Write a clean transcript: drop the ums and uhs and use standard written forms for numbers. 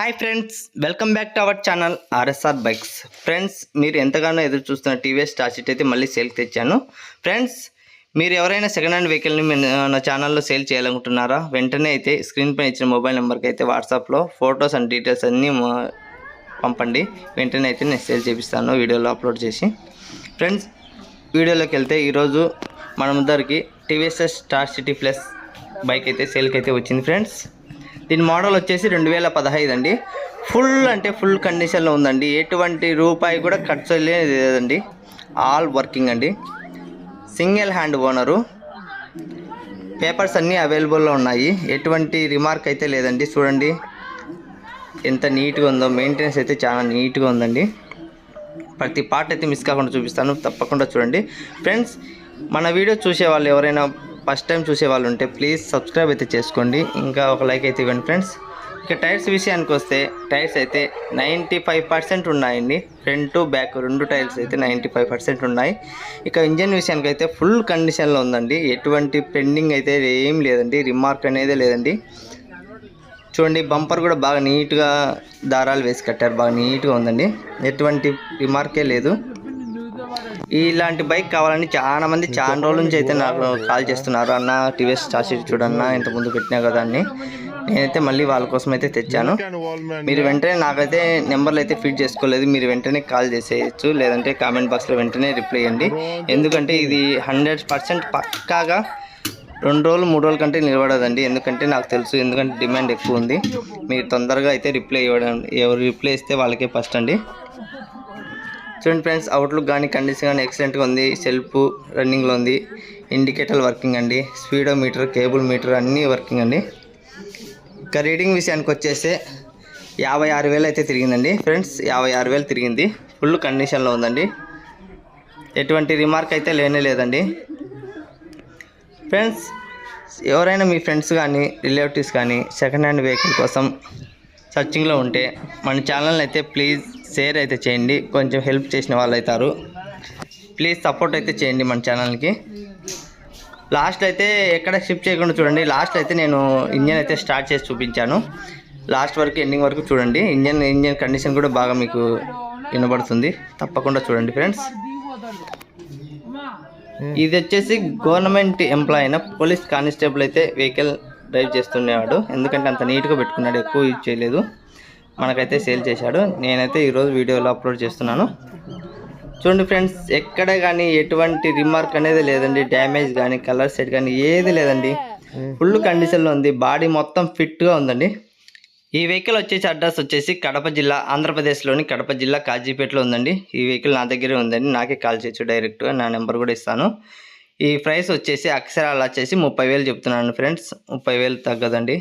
Hi friends, welcome back to our channel RSR bikes. Friends, మీరు ఎంతగానో ఎదురు చూస్తున్న టీవీఎస్ స్టార్ సిటీ అయితే మళ్ళీ సేల్కి తెచ్చాను. ఫ్రెండ్స్, మీరు ఎవరైనా సెకండ్ హ్యాండ్ వెహికల్ని నా ఛానల్లో సేల్ చేయాలనుకుంటున్నారా? వెంటనే అయితే స్క్రీన్ పైన ఇచ్చిన మొబైల్ నెంబర్కి అయితే వాట్సాప్లో ఫొటోస్ అండ్ డీటెయిల్స్ అన్నీ పంపండి. వెంటనే అయితే నేను సేల్ చేపిస్తాను వీడియోలో అప్లోడ్ చేసి. ఫ్రెండ్స్, వీడియోలోకి వెళ్తే ఈరోజు మన ముందరికి TVS star city plus bike అయితే సేల్కి అయితే వచ్చింది. ఫ్రెండ్స్, దీని మోడల్ వచ్చేసి 2015 అండి. ఫుల్ కండిషన్లో ఉందండి. ఎటువంటి రూపాయి కూడా ఖర్చు లేదండి. ఆల్ వర్కింగ్ అండి. Single hand owner. పేపర్స్ అన్నీ అవైలబుల్లో ఉన్నాయి. ఎటువంటి రిమార్క్ అయితే లేదండి. చూడండి ఎంత నీట్గా ఉందో. మెయింటెనెన్స్ అయితే చాలా నీట్గా ఉందండి. ప్రతి పార్ట్ అయితే మిస్ కాకుండా చూపిస్తాను, తప్పకుండా చూడండి. ఫ్రెండ్స్, మన వీడియో చూసే వాళ్ళు ఎవరైనా ఫస్ట్ టైం చూసే వాళ్ళు ఉంటే ప్లీజ్ సబ్స్క్రైబ్ అయితే చేసుకోండి, ఇంకా ఒక లైక్ అయితే ఇవ్వండి. ఫ్రెండ్స్, ఇక టైర్స్ విషయానికి వస్తే టైర్స్ అయితే 95% ఉన్నాయండి. ఫ్రంట్ బ్యాక్ రెండు టైర్స్ అయితే 95% ఉన్నాయి. ఇక ఇంజన్ విషయానికి అయితే ఫుల్ కండిషన్లో ఉందండి. ఎటువంటి పెండింగ్ అయితే ఏం లేదండి. రిమార్క్ అనేది లేదండి. చూడండి, బంపర్ కూడా బాగా నీట్గా దారాలు వేసి కట్టారు. బాగా నీట్గా ఉందండి. ఎటువంటి రిమార్కే లేదు. ఇలాంటి బైక్ కావాలని చాలామంది చాలా రోజుల నుంచి అయితే నాకు కాల్ చేస్తున్నారు. అన్న టీవీఎస్ స్టార్ సిటీ చూడన్నా, ఇంత ముందు పెట్టినా కదా అని. నేనైతే మళ్ళీ వాళ్ళ కోసం అయితే తెచ్చాను. మీరు వెంటనే నాకైతే నెంబర్లు అయితే ఫీడ్ చేసుకోలేదు. మీరు వెంటనే కాల్ చేసేయచ్చు, లేదంటే కామెంట్ బాక్స్లో వెంటనే రిప్లై ఇవ్వండి. ఎందుకంటే ఇది 100% పక్కాగా 2 రోజులు 3 రోజుల కంటే నిలబడదండి. ఎందుకంటే నాకు తెలుసు, ఎందుకంటే డిమాండ్ ఎక్కువ ఉంది. మీరు తొందరగా అయితే రిప్లై ఇవ్వడం, ఎవరు రిప్లై ఇస్తే వాళ్ళకే ఫస్ట్ అండి. చూడండి ఫ్రెండ్స్, అవుట్లుక్ కానీ కండిషన్ కానీ ఎక్సలెంట్గా ఉంది. సెల్ఫ్ రన్నింగ్లో ఉంది. ఇండికేటర్ వర్కింగ్ అండి. స్పీడోమీటర్, కేబుల్ మీటర్ అన్నీ వర్కింగ్ అండి. ఇక రీడింగ్ విషయానికి వచ్చేస్తే 56,000 అయితే తిరిగిందండి. ఫ్రెండ్స్, 56,000 తిరిగింది. ఫుల్ కండిషన్లో ఉందండి. ఎటువంటి రిమార్క్ అయితే లేదండి. ఫ్రెండ్స్, ఎవరైనా మీ ఫ్రెండ్స్ కానీ రిలేటివ్స్ కానీ సెకండ్ హ్యాండ్ వెహికల్ కోసం సర్చింగ్లో ఉంటే మన ఛానల్ని అయితే ప్లీజ్ షేర్ అయితే చేయండి. కొంచెం హెల్ప్ చేసిన వాళ్ళు అవుతారు. ప్లీజ్ సపోర్ట్ అయితే చేయండి మన ఛానల్కి. లాస్ట్ అయితే ఎక్కడ షిఫ్ట్ చేయకుండా చూడండి. లాస్ట్ అయితే నేను ఇంజన్ అయితే స్టార్ట్ చేసి చూపించాను. లాస్ట్ వరకు ఎండింగ్ వరకు చూడండి. ఇంజన్ కండిషన్ కూడా బాగా మీకు వినబడుతుంది. తప్పకుండా చూడండి ఫ్రెండ్స్. ఇది వచ్చేసి గవర్నమెంట్ ఎంప్లాయ్ అయిన పోలీస్ కానిస్టేబుల్ అయితే వెహికల్ డ్రైవ్ చేస్తుండేవాడు. ఎందుకంటే అంత నీట్గా పెట్టుకున్నాడు, ఎక్కువ యూజ్ చేయలేదు. మనకైతే సేల్ చేశాడు. నేనైతే ఈరోజు వీడియోలో అప్లోడ్ చేస్తున్నాను. చూడండి ఫ్రెండ్స్, ఎక్కడ కానీ ఎటువంటి రిమార్క్ అనేది లేదండి. డ్యామేజ్ కానీ కలర్ సెట్ కానీ ఏది లేదండి. ఫుల్ కండిషన్లో ఉంది. బాడీ మొత్తం ఫిట్గా ఉందండి. ఈ వెహికల్ వచ్చేసి అడ్రస్ వచ్చేసి కడప జిల్లా, ఆంధ్రప్రదేశ్లోని కడప జిల్లా కాజీపేటలో ఉందండి. ఈ వెహికల్ నా దగ్గరే ఉందండి. నాకే కాల్ చేయొచ్చు డైరెక్ట్గా. నా నెంబర్ కూడా ఇస్తాను. ఈ ప్రైస్ వచ్చేసి అక్షరాలు వచ్చేసి 30,000 చెప్తున్నాను ఫ్రెండ్స్. 30,000 తగ్గదండి.